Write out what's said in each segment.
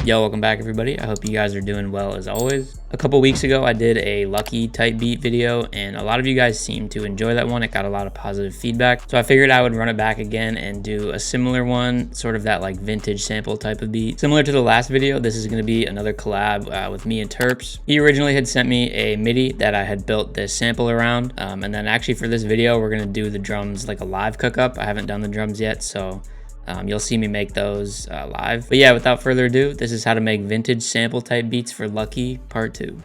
Yo, welcome back everybody. I hope you guys are doing well as always. A couple weeks ago I did a Lucki type beat video and a lot of you guys seemed to enjoy that one. It got a lot of positive feedback. So I figured I would run it back again and do a similar one, sort of that like vintage sample type of beat. Similar to the last video, this is going to be another collab with me and Terps. He originally had sent me a MIDI that I had built this sample around. And then actually for this video, we're going to do the drums like a live cook-up. I haven't done the drums yet, so you'll see me make those live. But yeah, without further ado, this is how to make vintage sample type beats for Lucki part 2.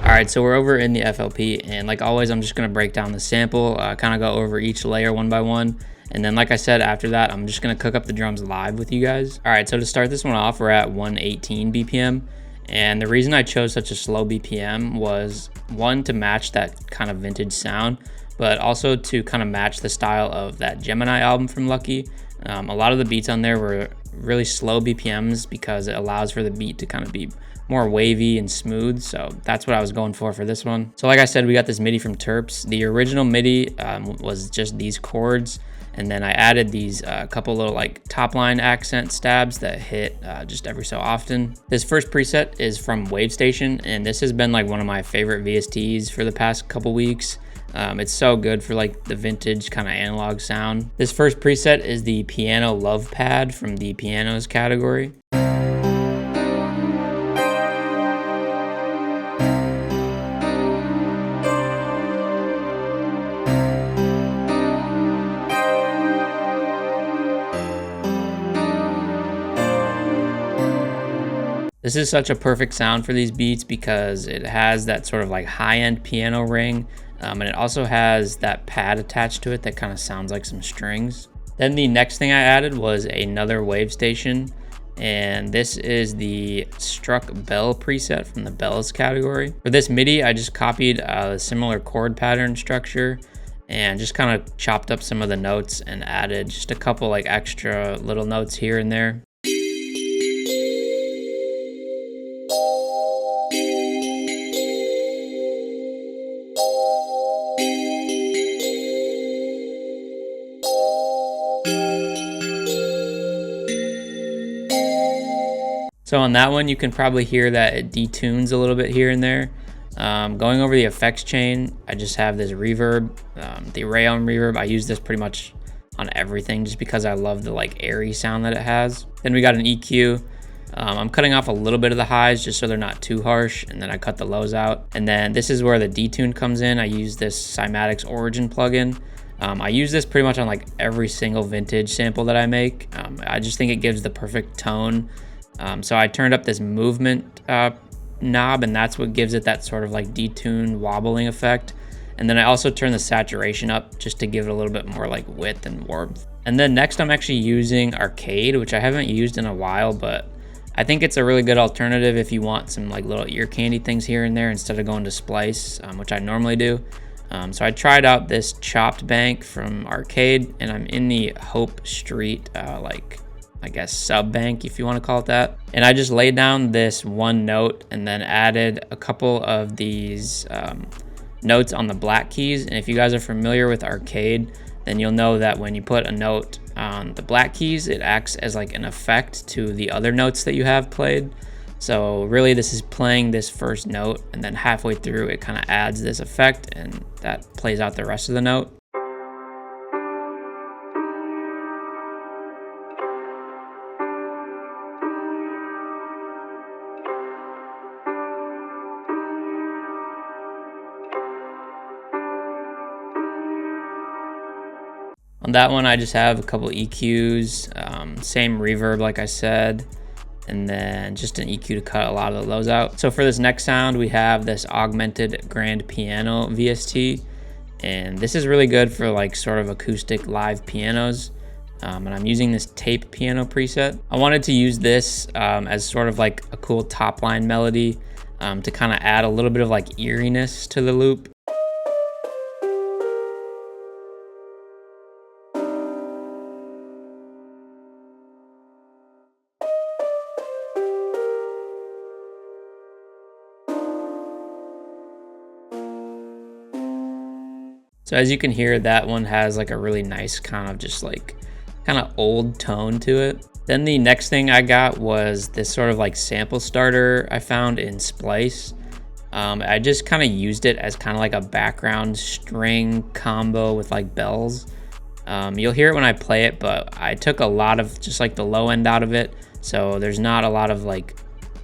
Alright, so we're over in the FLP, and like always, I'm just going to break down the sample, kind of go over each layer one by one. And then like I said, after that, I'm just going to cook up the drums live with you guys. All right, so to start this one off, we're at 118 BPM. And the reason I chose such a slow BPM was, one, to match that kind of vintage sound, but also to kind of match the style of that Gemini album from Lucki. A lot of the beats on there were really slow BPMs because it allows for the beat to kind of be more wavy and smooth, so that's what I was going for this one. So like I said, we got this MIDI from Terps. The original MIDI was just these chords, and then I added these couple little like top line accent stabs that hit just every so often. This first preset is from Wavy, and this has been like one of my favorite VSTs for the past couple weeks. It's so good for like the vintage kind of analog sound. This first preset is the Piano Love Pad from the Pianos category. This is such a perfect sound for these beats because it has that sort of like high-end piano ring, and it also has that pad attached to it that kind of sounds like some strings. Then the next thing I added was another Wavy, and this is the Struck Bell preset from the Bells category. For this MIDI, I just copied a similar chord pattern structure and just kind of chopped up some of the notes and added just a couple like extra little notes here and there. So on that one, you can probably hear that it detunes a little bit here and there. Going over the effects chain, I just have this reverb, the Rayon reverb. I use this pretty much on everything just because I love the like airy sound that it has. Then we got an EQ. I'm cutting off a little bit of the highs just so they're not too harsh, and then I cut the lows out. And then this is where the detune comes in. I use this Cymatics Origin plugin. I use this pretty much on like every single vintage sample that I make. I just think it gives the perfect tone. So I turned up this movement knob, and that's what gives it that sort of like detuned wobbling effect. And then I also turn the saturation up just to give it a little bit more like width and warmth. And then next I'm actually using Arcade, which I haven't used in a while, but I think it's a really good alternative if you want some like little ear candy things here and there instead of going to Splice, which I normally do. So I tried out this chopped bank from Arcade, and I'm in the Hope Street like I guess sub bank, if you want to call it that. And I just laid down this one note and then added a couple of these notes on the black keys. And if you guys are familiar with Arcade, then you'll know that when you put a note on the black keys, it acts as like an effect to the other notes that you have played. So really this is playing this first note, and then halfway through it kind of adds this effect, and that plays out the rest of the note. On that one, I just have a couple EQs, same reverb like I said, and then just an EQ to cut a lot of the lows out. So for this next sound, we have this augmented grand piano VST, and this is really good for like sort of acoustic live pianos. And I'm using this tape piano preset. I wanted to use this as sort of like a cool top line melody to kind of add a little bit of like eeriness to the loop. So as you can hear, that one has like a really nice kind of just like kind of old tone to it. Then the next thing I got was this sort of like sample starter I found in Splice. I just kind of used it as kind of like a background string combo with like bells. You'll hear it when I play it, but I took a lot of just like the low end out of it. So there's not a lot of like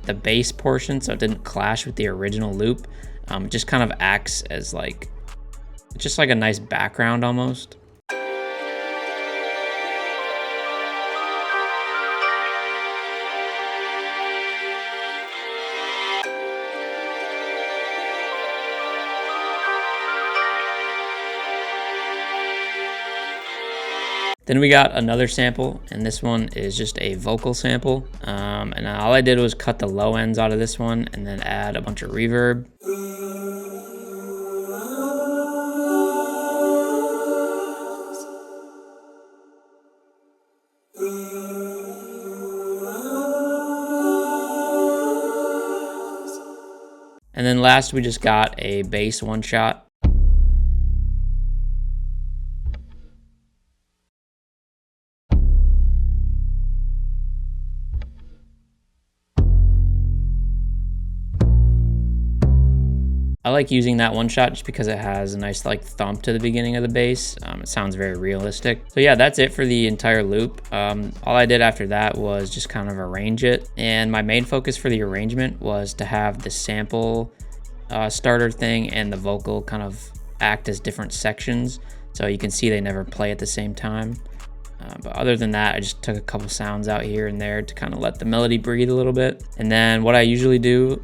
the bass portion, so it didn't clash with the original loop. It just kind of acts as like, just like a nice background almost. Then we got another sample, and this one is just a vocal sample. And all I did was cut the low ends out of this one and then add a bunch of reverb. And then last, we just got a bass one shot. I like using that one shot just because it has a nice like thump to the beginning of the bass. It sounds very realistic. So yeah, that's it for the entire loop. All I did after that was just kind of arrange it. And my main focus for the arrangement was to have the sample starter thing and the vocal kind of act as different sections. So you can see they never play at the same time. But other than that, I just took a couple sounds out here and there to kind of let the melody breathe a little bit. And then what I usually do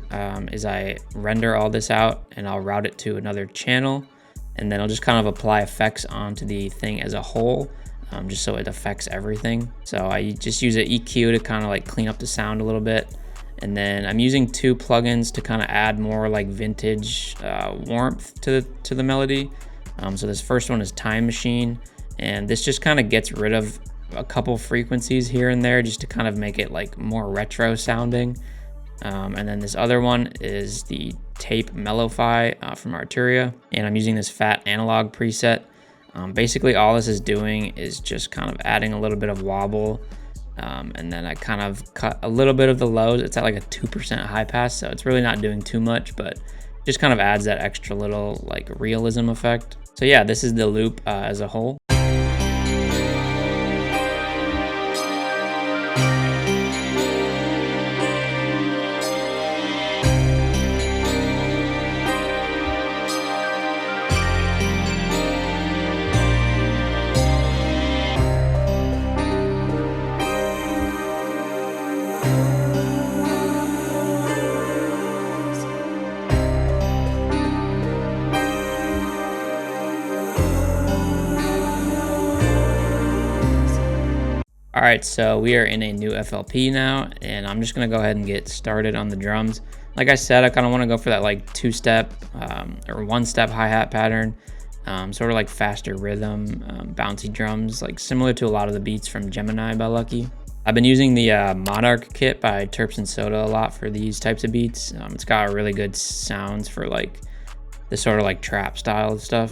is I render all this out and I'll route it to another channel. And then I'll just kind of apply effects onto the thing as a whole, just so it affects everything. So I just use an EQ to kind of like clean up the sound a little bit. And then I'm using 2 plugins to kind of add more like vintage warmth to the melody. So this first one is Time Machine. And this just kind of gets rid of a couple frequencies here and there just to kind of make it like more retro sounding. And then this other one is the Tape Mellowfy from Arturia. And I'm using this fat analog preset. Basically all this is doing is just kind of adding a little bit of wobble. And then I kind of cut a little bit of the lows. It's at like a 2% high pass, so it's really not doing too much, but just kind of adds that extra little like realism effect. So yeah, this is the loop as a whole. All right, so we are in a new FLP now, and I'm just gonna go ahead and get started on the drums. Like I said, I kind of want to go for that like 2-step or 1-step hi-hat pattern, sort of like faster rhythm, bouncy drums, like similar to a lot of the beats from Gemini by Lucki. I've been using the Monarch kit by Terps and Soda a lot for these types of beats. It's got really good sounds for like the sort of like trap style stuff.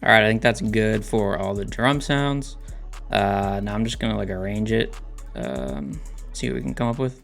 All right, I think that's good for all the drum sounds. Now I'm just gonna like arrange it, see what we can come up with.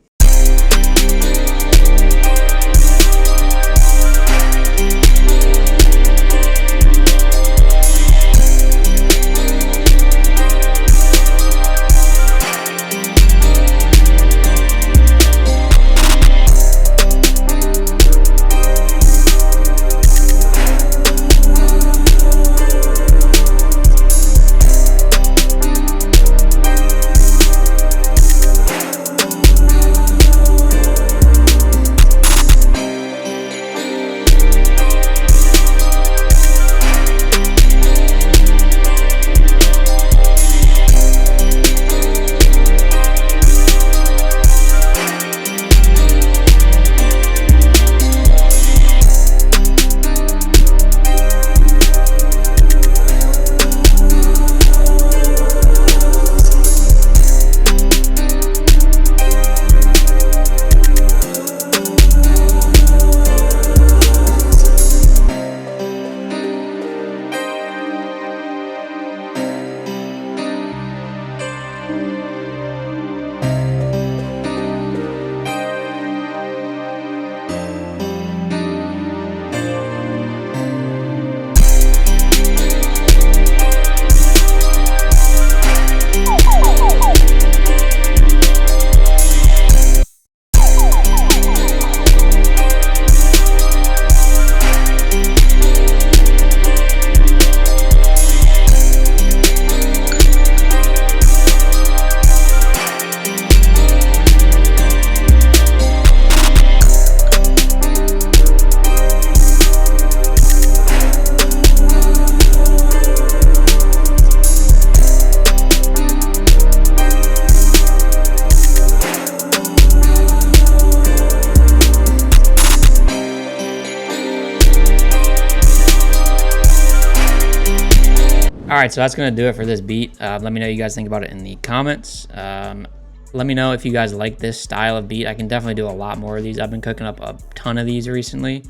All right, so that's gonna do it for this beat. Let me know what you guys think about it in the comments. Let me know if you guys like this style of beat. I can definitely do a lot more of these. I've been cooking up a ton of these recently.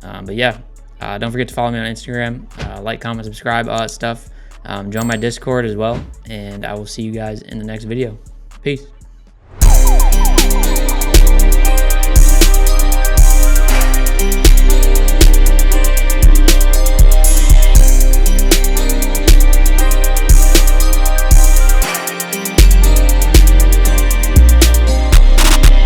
But yeah, don't forget to follow me on Instagram. Like, comment, subscribe, all that stuff. Join my Discord as well. And I will see you guys in the next video. Peace.